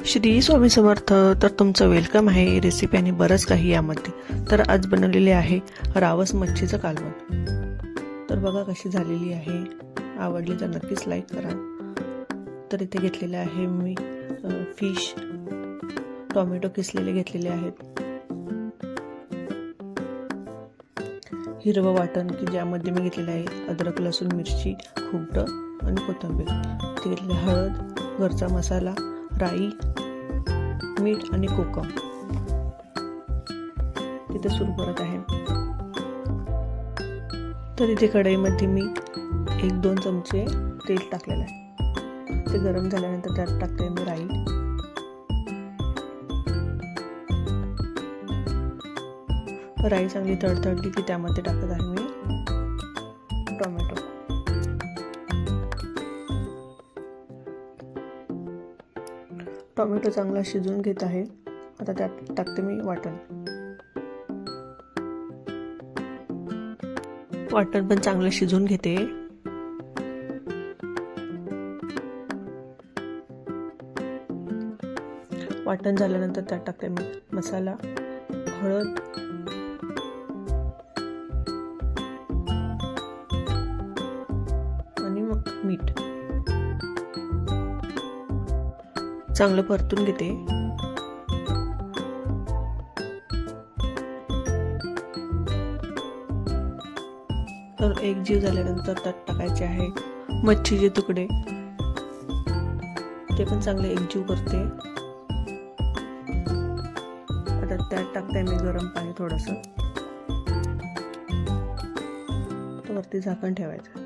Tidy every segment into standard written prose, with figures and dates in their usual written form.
श्री स्वामी समर्थ. तर तुमचं वेलकम आहे रेसिपी आणि बरंच काही यामध्ये. तर आज बनवलेले आहे रावस मच्छीचं कालवण. तर बघा कशी झालेली आहे. आवडली तर नक्कीच लाईक करा. तर इथे घेतलेले आहे मी फिश, टोमॅटो किसलेले घेतलेले आहेत, हिरवं वाटण की ज्यामध्ये मी घेतलेलं आहे अद्रक, लसूण, मिरची, खोबरं आणि कोथिंबीर. इथे घेतलेले हळद, घरचा मसाला, राई, मीठ आणि कोकम. तिथे सुरू करत आहे. तर इथे कढईमध्ये मी 1-2 चमचे तेल टाकलेलं आहे. ते गरम झाल्यानंतर त्यात टाकते मी राई, राई चांगली तडतडली की त्यामध्ये टाकत आहे मी टोमॅटो. टोमॅटो चांगला शिजवून घेत आहे. आता त्यात टाकते मी वाटण. वाटण पण चांगलं शिजवून घेते. वाटण झाल्यानंतर त्यात टाकते मी मसाला, हळद, आणि मग मीठ. चांगलं परतून घेते. तर एक जीव झाल्यानंतर त्यात टाकायचे आहे मच्छीचे तुकडे. ते पण चांगले एकजीव करते. आता त्यात टाकते मी गरम पाणी थोडंसं. तर वरती झाकण ठेवायचं.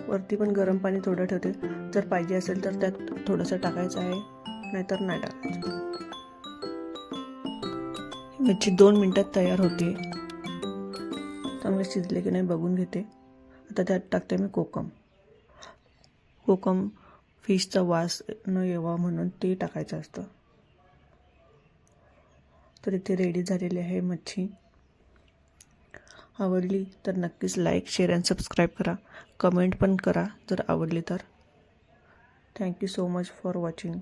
वरती पण गरम पाणी थोडं ठेवते. जर पाहिजे असेल तर त्यात थोडंसं टाकायचं आहे, नाहीतर नाही टाकायचं. मच्छी 2 मिनिटात तयार होते. चांगले शिजले की नाही बघून घेते. आता त्यात टाकते मी कोकम. फिशचा वास न यावा म्हणून ते टाकायचं असतं. तर इथे रेडी झालेली आहे मच्छी. आवडली तर नक्कीच लाईक, शेअर आणि सबस्क्राईब करा. कमेंट पण करा जर आवडली तर. Thank you so much for watching.